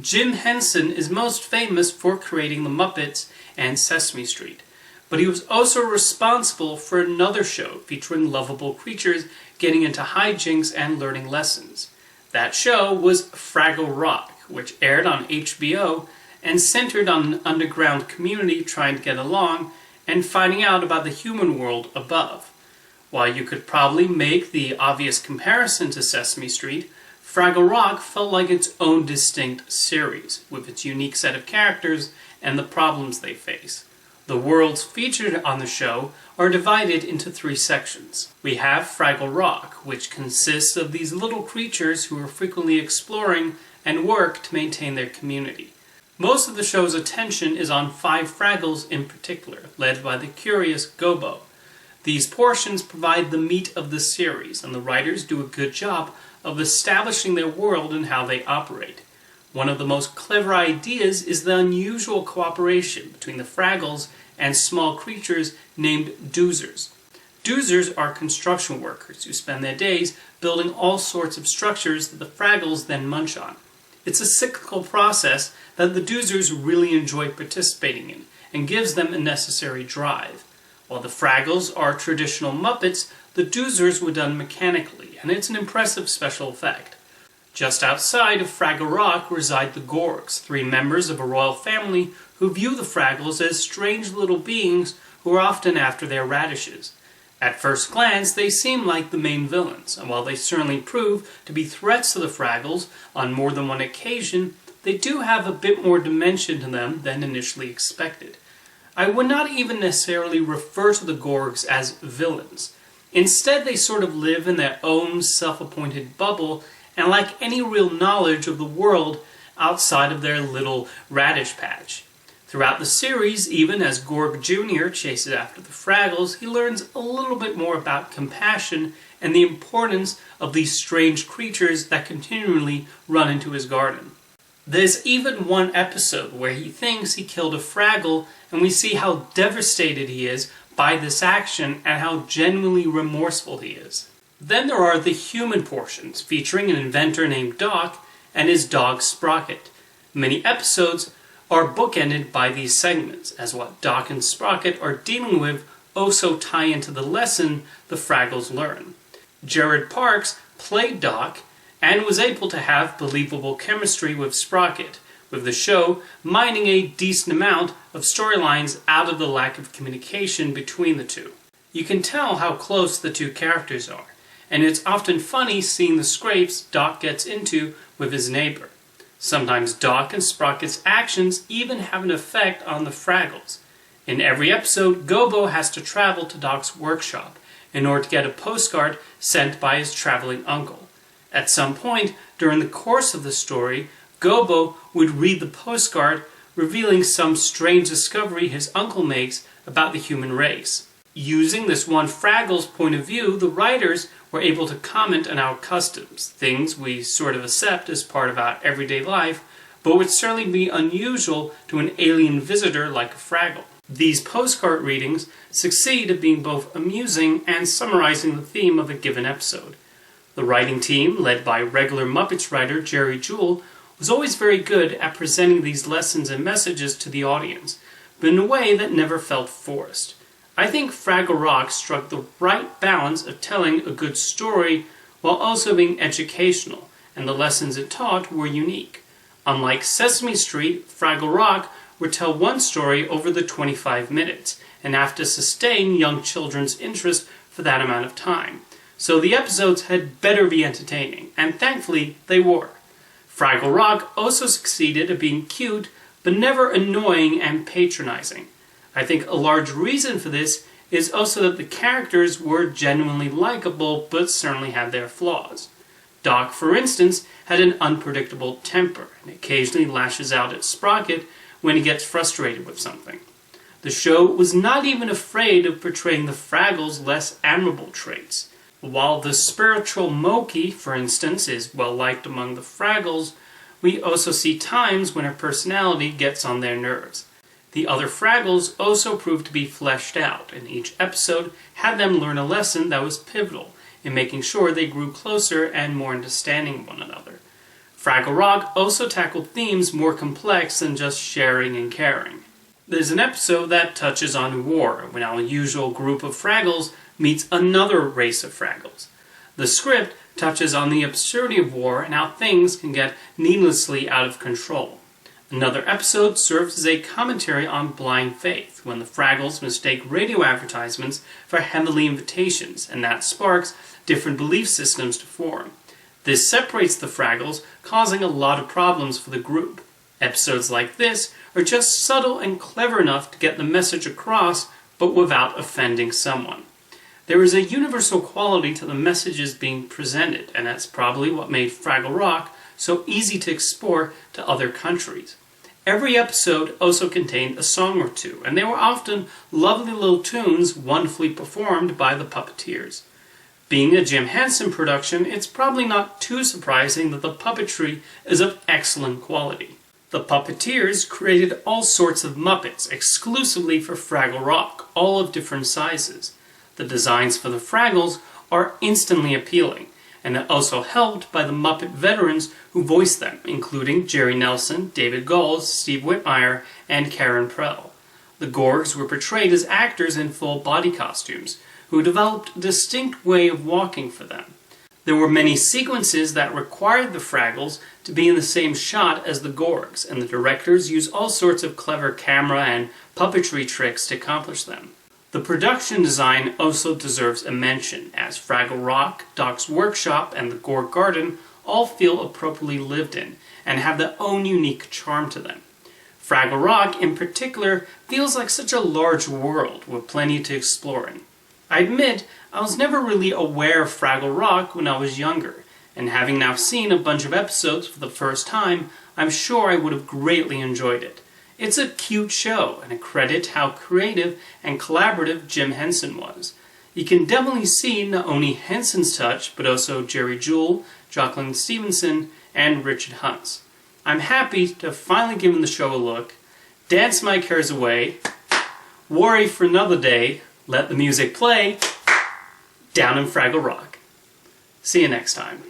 Jim Henson is most famous for creating The Muppets and Sesame Street, but he was also responsible for another show featuring lovable creatures getting into hijinks and learning lessons. That show was Fraggle Rock, which aired on HBO and centered on an underground community trying to get along and finding out about the human world above. While you could probably make the obvious comparison to Sesame Street, Fraggle Rock felt like its own distinct series, with its unique set of characters and the problems they face. The worlds featured on the show are divided into 3 sections. We have Fraggle Rock, which consists of these little creatures who are frequently exploring and work to maintain their community. Most of the show's attention is on 5 Fraggles in particular, led by the curious Gobo. These portions provide the meat of the series, and the writers do a good job of establishing their world and how they operate. One of the most clever ideas is the unusual cooperation between the Fraggles and small creatures named Doozers. Doozers are construction workers who spend their days building all sorts of structures that the Fraggles then munch on. It's a cyclical process that the Doozers really enjoy participating in and gives them a necessary drive. While the Fraggles are traditional Muppets, the Doozers were done mechanically, and it's an impressive special effect. Just outside of Fraggle Rock reside the Gorgs, 3 members of a royal family who view the Fraggles as strange little beings who are often after their radishes. At first glance, they seem like the main villains, and while they certainly prove to be threats to the Fraggles on more than one occasion, they do have a bit more dimension to them than initially expected. I would not even necessarily refer to the Gorgs as villains. Instead, they sort of live in their own self-appointed bubble and lack any real knowledge of the world outside of their little radish patch. Throughout the series, even as Gorg Jr. chases after the Fraggles, he learns a little bit more about compassion and the importance of these strange creatures that continually run into his garden. There's even one episode where he thinks he killed a Fraggle, and we see how devastated he is by this action and how genuinely remorseful he is. Then there are the human portions, featuring an inventor named Doc and his dog Sprocket. Many episodes are bookended by these segments, as what Doc and Sprocket are dealing with also tie into the lesson the Fraggles learn. Jared Parks played Doc and was able to have believable chemistry with Sprocket, with the show mining a decent amount of storylines out of the lack of communication between the two. You can tell how close the 2 characters are, and it's often funny seeing the scrapes Doc gets into with his neighbor. Sometimes Doc and Sprocket's actions even have an effect on the Fraggles. In every episode, Gobo has to travel to Doc's workshop in order to get a postcard sent by his traveling uncle. At some point during the course of the story, Gobo would read the postcard, revealing some strange discovery his uncle makes about the human race. Using this one Fraggle's point of view, the writers were able to comment on our customs, things we sort of accept as part of our everyday life, but would certainly be unusual to an alien visitor like a Fraggle. These postcard readings succeed at being both amusing and summarizing the theme of a given episode. The writing team, led by regular Muppets writer Jerry Jewell, was always very good at presenting these lessons and messages to the audience, but in a way that never felt forced. I think Fraggle Rock struck the right balance of telling a good story while also being educational, and the lessons it taught were unique. Unlike Sesame Street, Fraggle Rock would tell one story over the 25 minutes, and have to sustain young children's interest for that amount of time. So the episodes had better be entertaining, and thankfully they were. Fraggle Rock also succeeded at being cute, but never annoying and patronizing. I think a large reason for this is also that the characters were genuinely likable, but certainly had their flaws. Doc, for instance, had an unpredictable temper, and occasionally lashes out at Sprocket when he gets frustrated with something. The show was not even afraid of portraying the Fraggles' less admirable traits. While the spiritual Moki, for instance, is well liked among the Fraggles, we also see times when her personality gets on their nerves. The other Fraggles also proved to be fleshed out, and each episode had them learn a lesson that was pivotal in making sure they grew closer and more understanding of one another. Fraggle Rock also tackled themes more complex than just sharing and caring. There's an episode that touches on war, when our usual group of Fraggles meets another race of Fraggles. The script touches on the absurdity of war and how things can get needlessly out of control. Another episode serves as a commentary on blind faith, when the Fraggles mistake radio advertisements for heavenly invitations, and that sparks different belief systems to form. This separates the Fraggles, causing a lot of problems for the group. Episodes like this are just subtle and clever enough to get the message across, but without offending someone. There is a universal quality to the messages being presented, and that's probably what made Fraggle Rock so easy to export to other countries. Every episode also contained a song or two, and they were often lovely little tunes wonderfully performed by the puppeteers. Being a Jim Henson production, it's probably not too surprising that the puppetry is of excellent quality. The puppeteers created all sorts of Muppets exclusively for Fraggle Rock, all of different sizes. The designs for the Fraggles are instantly appealing, and are also helped by the Muppet veterans who voiced them, including Jerry Nelson, David Gulls, Steve Whitmire, and Karen Prell. The Gorgs were portrayed as actors in full body costumes, who developed a distinct way of walking for them. There were many sequences that required the Fraggles to be in the same shot as the Gorgs, and the directors used all sorts of clever camera and puppetry tricks to accomplish them. The production design also deserves a mention, as Fraggle Rock, Doc's Workshop, and the Gorg Garden all feel appropriately lived in, and have their own unique charm to them. Fraggle Rock, in particular, feels like such a large world, with plenty to explore in. I admit, I was never really aware of Fraggle Rock when I was younger, and having now seen a bunch of episodes for the first time, I'm sure I would have greatly enjoyed it. It's a cute show, and a credit how creative and collaborative Jim Henson was. You can definitely see not only Henson's touch, but also Jerry Jewell, Jocelyn Stevenson, and Richard Hunt's. I'm happy to have finally given the show a look, dance my cares away, worry for another day, let the music play, down in Fraggle Rock. See you next time.